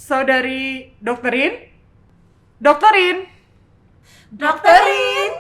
saudari dokterin, dokterin, Dokterin.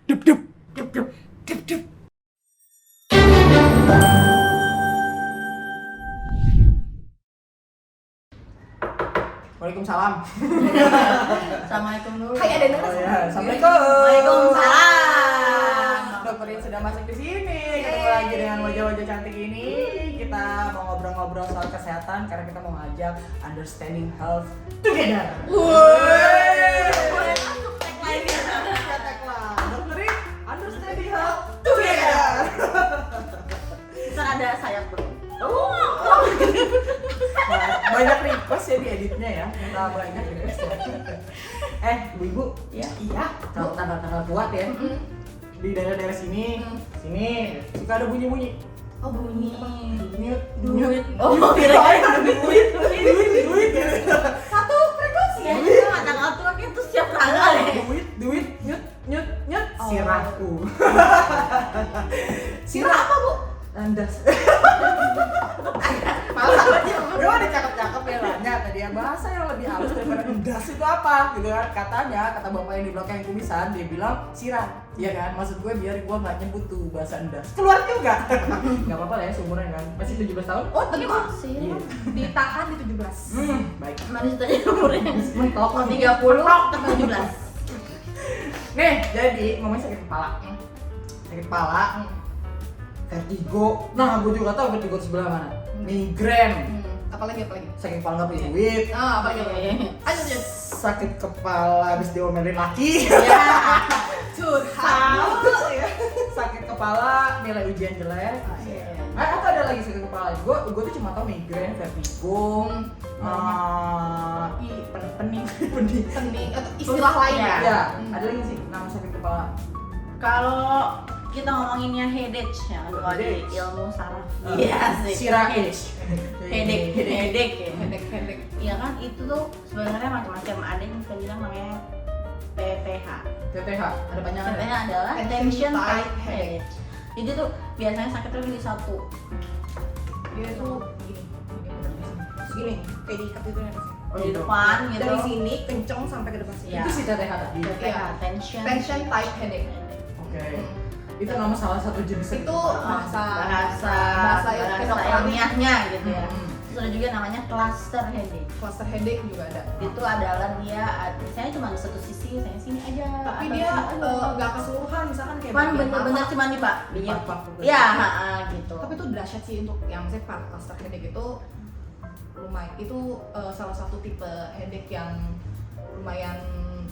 dup dup dup dup dup dup. Waalaikumsalam. Assalamualaikum dulu. Hai, ada yang denger? Oh, ya. Assalamualaikum. Waalaikumsalam. Dokterin sudah masuk di sini. Ketemu lagi dengan wajah-wajah cantik ini. Kita mau ngobrol-ngobrol soal kesehatan karena kita mau ngajak understanding health together. Boleh masuk tagline-nya. Dokterin understanding health together. Ntar ada sayap bro. Banyak request ya di editnya ya. Kita banyak request ya. Ibu-ibu, Ya. iya, kalau tanggal-tanggal kuat ya. Di daerah-daerah sini, sini suka ada bunyi-bunyi. Oh, bunyi apa? Duit. Oh, kira-kira duit. Duit. Satu frekuensi ya? Ya, tanggal tua itu setiap tanggal ya. Duit, nyut, Oh. sirahku. Sirah apa, Bu? Andas. Malah Bro, ada cakep-cakep ya nanya tadi ya, bahasa yang lebih halus daripada endas itu apa gitu kan. Kata bapak yang di belakang kumisan, dia bilang sirah. Iya kan, maksud gue biar gue gak nyebut tuh bahasa endas. Keluar juga. Gak apa-apa lah ya, seumuran kan. Masih 17 tahun. Oh, tentu. Masih. Iya. Ditahan di 17. Baik. Mari kita aja umurnya. Mentok. Kalau 30 sampai 17. Nih, jadi ngomongin sakit kepala. Sakit kepala, vertigo. Nah, gue juga tahu vertigo sebelah mana. Migrain. Apalagi? Sakit kepala nggak punya duit. Ah, apalagi? Oke. Lanjut. Sakit kepala habis diomelin laki. Ya. Curhat. Sakit kepala nilai ujian jelek. Atau ada lagi sakit kepala. Gue tuh cuma tau migrain, vertigo, pening. Pening atau istilah lain Iya. Ya, ada lagi sih nama sakit kepala. Kalau kita ngomonginnya headache ya, kalau di Headache. ilmu saraf. Ah, Iya sih. Sirahage. Headache ya. Hedek. Iya kan itu tuh sebenarnya macam-macam. Ada yang bisa bilang namanya TTH. TTH, ada panjangan. TTH adalah Tension tension type type headache. headache. Jadi tuh biasanya sakitnya di satu. Dia tuh segini, kayak diikat itu ya. Oh, Di gitu. depan gitu. Dari sini kenceng sampai ke depan sini. Iya. Itu si TTH tadi. TTH, Iya. tension Type headache. Oke. Itu nama salah satu jenis sakit Itu kepala. bahasa ilmiahnya gitu ya. Hmm. Terus ada juga namanya cluster headache. cluster headache juga ada. Itu adalah dia misalnya cuma di satu sisi, misalnya sini aja. Tapi atau dia sini aja. nggak keseluruhan, misalkan kayak Cuman bagian bener-bener mata. cuma nih Pak, bikin. Pak. Iya, gitu. Tapi itu dahsyat sih untuk yang saya cluster headache itu lumayan. Itu salah satu tipe headache yang lumayan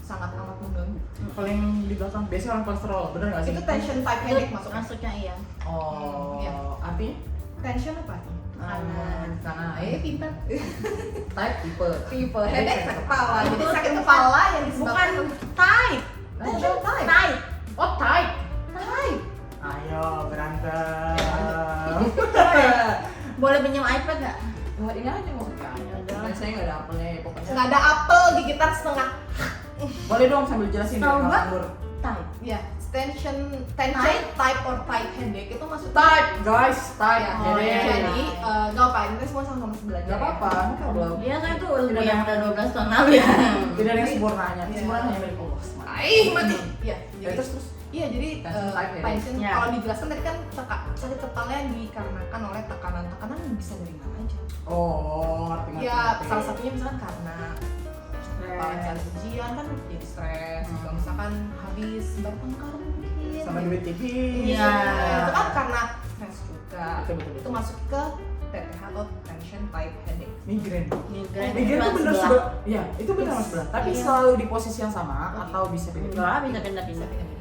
sangat amat mengganggu. Paling di belakang biasanya orang kolesterol, bener nggak sih? Itu tension type headache masuknya. Masuknya iya. Oh, Iya. artinya? Tension apa? Karena Pintar. type tipe. Tipe headache sakit kepala. Jadi sakit kepala yang disebabkan Bukan type. tension type. Type. Oh, type. Type. Ayo berantem. Boleh pinjam iPad nggak? Wah, ini aja mau kan saya nggak ada apelnya pokoknya. Nggak ada apel gigitan setengah. Boleh dong sambil jelasin Tahu biar nggak nggak? nganggur. Type. Ya, tension type or type headache itu maksudnya Type guys, type. Ya, Oh, iya. jadi nggak apa, ini semua sama-sama belajar. Nggak apa-apa, nggak problem. Biasanya tuh Tidak ilmu ada- yang udah 12 tahun lalu ya. Tidak ada yang sempurnanya, Iya. sempurnanya dari Allah. Aih, mati. Iya, Ya, terus. Iya, jadi Tension type headache. tension Ya. kalau dijelaskan tadi kan sakit kepala yang dikarenakan oleh tekanan bisa dari mana aja. Oh, ngerti. Ya, salah satunya misalkan karena kepala kali ujian kan jadi stres, juga misalkan habis bayar tangkar mungkin. Sama duit TV. Iya. Itu kan karena stres juga. Betul. Itu masuk ke TTH atau tension type headache. Migrain. Migrain Migrain itu bener sebelah. sebelah. Iya, itu benar Yes. sebelah. Tapi Iya. selalu di posisi yang sama atau bisa Enggak, pindah-pindah. bisa pindah-pindah.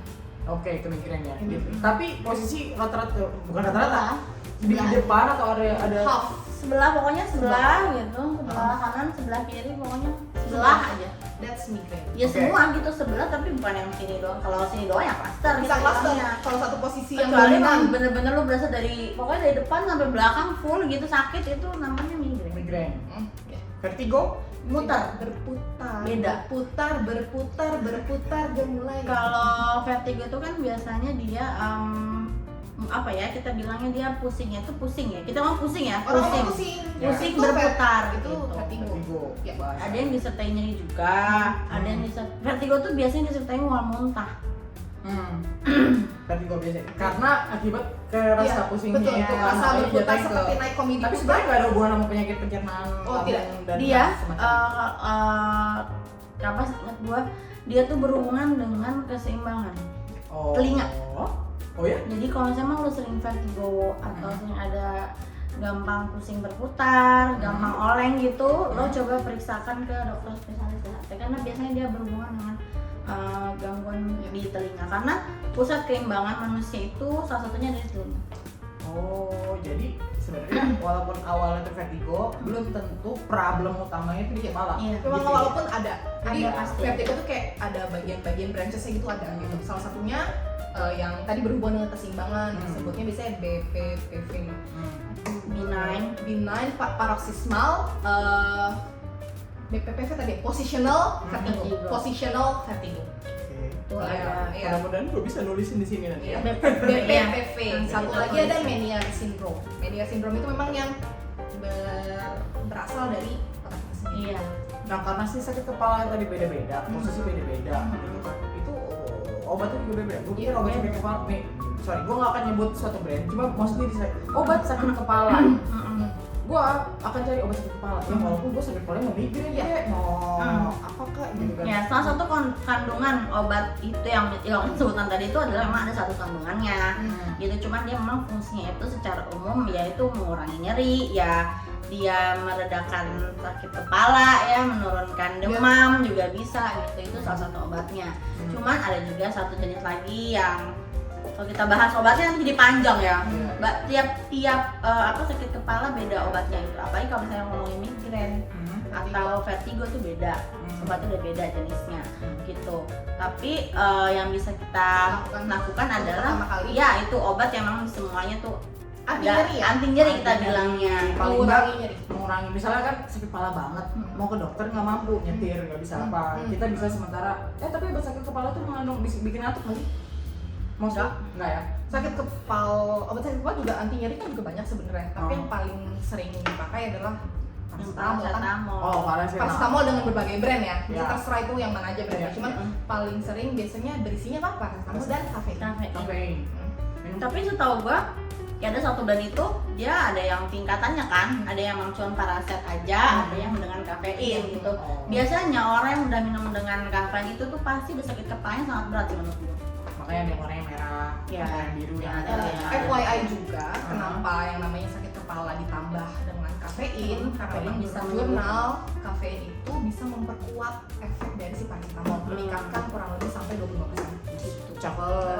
Oke, ke migrain ya. Migrain. Tapi posisi rata-rata bukan rata-rata. Di Sebelah. depan atau ada Half. Sebelah pokoknya sebelah gitu, sebelah kanan, sebelah kiri pokoknya sebelah aja. That's migraine. Ya Oke. semua gitu sebelah tapi bukan yang sini doang. Kalau sini doang ya cluster Bisa gitu cluster bilangnya. kalau satu posisi yang Kecuali dominan. emang bener-bener lu berasa dari pokoknya dari depan sampai belakang full gitu sakit itu namanya migrain. migrain. Ya. Vertigo? Muter. Berputar. Beda. Berputar dan mulai. Kalau vertigo itu kan biasanya dia apa ya, kita bilangnya dia pusingnya itu pusing ya, kita ngomong pusing ya, Orang-orang pusing pusing. pusing Itu berputar itu gitu. vertigo. Ya. bahasa. Ada yang disertai nyeri juga, ada yang disertai vertigo tuh biasanya disertai mual muntah. Vertigo biasa karena akibat kerasa Iya, pusingnya betul, itu kan, rasa makanya berputar jatuhnya ke- seperti naik komedi tapi putar. sebenarnya nggak ada hubungan sama penyakit pencernaan Oh, tidak. dan Dia semacamnya. apa ingat gua, dia tuh berhubungan dengan keseimbangan Oh. telinga. Oh ya? Jadi kalau misalnya lo sering vertigo atau sering ada gampang pusing berputar, gampang oleng gitu, lo coba periksakan ke dokter spesialis kesehatan karena biasanya dia berhubungan dengan gangguan di telinga, karena pusat keimbangan manusia itu salah satunya dari telinga. Oh, jadi sebenarnya walaupun awalnya itu vertigo, belum tentu problem utamanya itu di kepala. Iya. Memang Gitu ya? walaupun ada. Jadi Ada pasti. vertigo tuh kayak ada bagian-bagian branchesnya gitu ada gitu. Salah satunya yang tadi berhubungan dengan keseimbangan, disebutnya biasanya BPPV. Benign paroxysmal BPPV tadi positional vertigo. Vertigo. Positional vertigo. Oke. Tuh Iya, ada iya. Mudah-mudahan gue bisa nulisin di sini nanti ya. BPPV. Satu Iya. lagi ada Meniere syndrome. Meniere syndrome itu memang yang berasal dari otak kita sendiri. Iya. Nah, karena sih sakit kepala yang tadi beda-beda, posisi beda-beda gitu kan. Itu obatnya juga beda-beda. Gue pikir obat sakit kepala nih, sorry, gue gak akan nyebut suatu brand, cuma mostly di obat sakit kepala. Gue akan cari obat sakit kepala, ya walaupun gue sakit kepala mau migrain ya, mau apa kak gitu kan. Ya, salah satu kandungan obat itu yang sebutan tadi itu adalah memang ada satu kandungannya. Gitu, cuman dia memang fungsinya itu secara umum yaitu mengurangi nyeri, ya dia meredakan sakit kepala, ya menurunkan demam juga bisa gitu, itu salah satu obatnya. Cuman ada juga satu jenis lagi yang kalau kita bahas obatnya nanti jadi panjang ya. Tiap apa sakit kepala beda obatnya itu. Apalagi kalau misalnya ngomongin migrain atau vertigo tuh beda, obatnya udah beda jenisnya gitu. Tapi yang bisa kita lakukan adalah pertama kali. ya itu obat yang memang semuanya tuh Anti ada nyeri ya? anti nyeri kita Anti nyeri. bilangnya. Paling Mengurangi nggak nyeri. mengurangi, misalnya kan sakit kepala banget, mau ke dokter nggak mampu nyetir, nggak bisa apa, kita bisa sementara tapi obat sakit kepala tuh mengandung bikin ngantuk nggak sih? Maksudnya nggak ya? Sakit kepala, obat sakit kepala juga anti nyeri kan juga banyak sebenarnya. Tapi yang paling sering dipakai adalah paracetamol kan. Oh, Paracetamol dengan berbagai brand ya. Bisa Ya. terserah itu yang mana aja brandnya. Ya. Cuman paling sering biasanya berisinya apa? Paracetamol dan kafein. Kafein. Tapi setahu gua ya ada satu brand itu dia ada yang tingkatannya kan, ada yang memang cuma paraset aja, ada yang dengan kafein gitu. Biasanya orang yang udah minum dengan kafein itu tuh pasti udah sakit kepalanya sangat berat sih menurut gua. Makanya ada yang warnanya merah, Ya. ada yang biru, yang ada. FYI juga, kenapa yang namanya sakit kepala ditambah dengan kafein? Karena memang bisa jurnal kafein itu bisa memperkuat efek dari si paracetamol, meningkatkan kurang lebih sampai 25%. Cakep.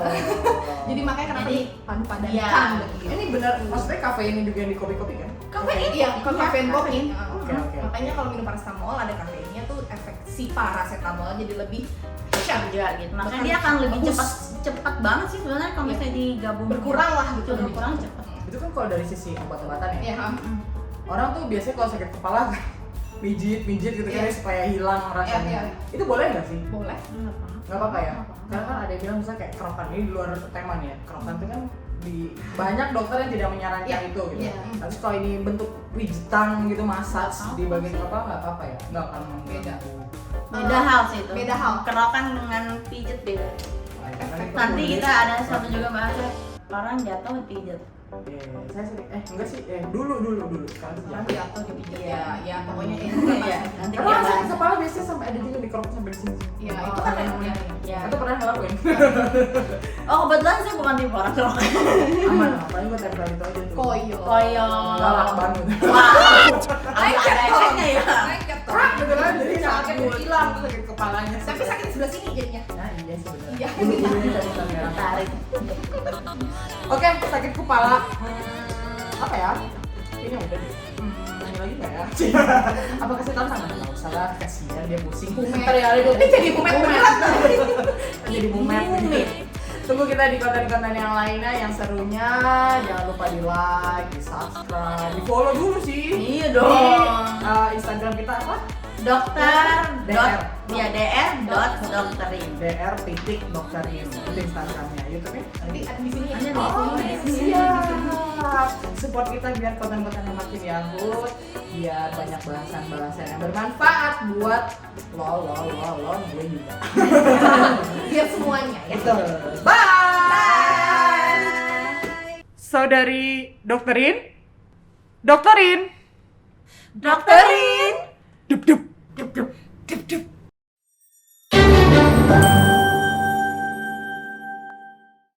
Jadi makanya kenapa Jadi, dipadu-padankan iya. begitu. Ini benar, maksudnya kafein ini juga yang di kopi-kopi kan? Kafein iya, kafein kopi. Oke, oke. Makanya kalau minum paracetamol ada kafeinnya tuh efek si paracetamol jadi lebih sharp Juga gitu. Makanya dia akan lebih bagus. cepat banget sih sebenarnya kalau misalnya digabung berkurang lah gitu. berkurang cepat. Itu kan kalau dari sisi obat-obatan ya. Iya. Orang tuh biasanya kalau sakit kepala pijit gitu kan Iya. supaya hilang rasanya. Iya. Itu boleh nggak sih? Boleh. Nggak apa-apa ya? Karena kan ada yang bilang misalnya kayak kerokan, ini di luar tema nih ya. Kerokan itu kan di banyak dokter yang tidak menyarankan Iya. itu gitu. Iya. Tapi kalau ini bentuk pijitan gitu, massage Nggak di apa-apa bagian sih. kepala nggak apa-apa ya? Nggak akan Beda. Beda hal sih itu. Beda hal. Kerokan dengan pijet beda. Nanti kita ada satu juga bahasnya orang jatuh pijet. Saya sering, enggak sih, dulu sekarang sih Orang jangan. jatuh dipijat ya pokoknya Iya, nanti Karena kita sakit bahas. kepala biasanya sampai ada juga dikerok sampai di sini. Iya, itu kan namanya. Ya. Itu pernah ngelakuin. Oh kebetulan saya bukan tipe orang kerokan. Aman, paling gue tempel itu aja tuh. koyo. Koyo. Galak banget. Wow. Ada efeknya ya. Lengket tuh. Kerak gitu kan, jadi Sakit. sakit hilang tuh sakit kepalanya. Tapi sakit di sebelah sini jadinya. Nah iya sih benar. Iya. Bulu-bulunya dari kamera. Tarik. Oke, sakit kepala. Apa ya? Ini udah deh. Nanya lagi nggak ya? Apa kasih tahu sama? Nggak usah lah, kasihan dia pusing. Ntar ya, Ini jadi bumet beneran. jadi bumet. Tunggu kita di konten-konten yang lainnya yang serunya. Jangan lupa di like, di subscribe, di follow dulu sih. Iya Di dong. Instagram kita apa? dokter DR. dokterin. dr.dokterin itu Instagramnya, YouTube-nya Nanti ada di sini ya. Ada di oh, sini. siap. Support kita biar konten-kontennya makin yahut, biar banyak bahasan-bahasan yang bermanfaat buat lo gue juga. Biar semuanya ya. Betul. Bye. Saudari dokterin. Dokterin. Dup dup. Dup dup. Dup dup.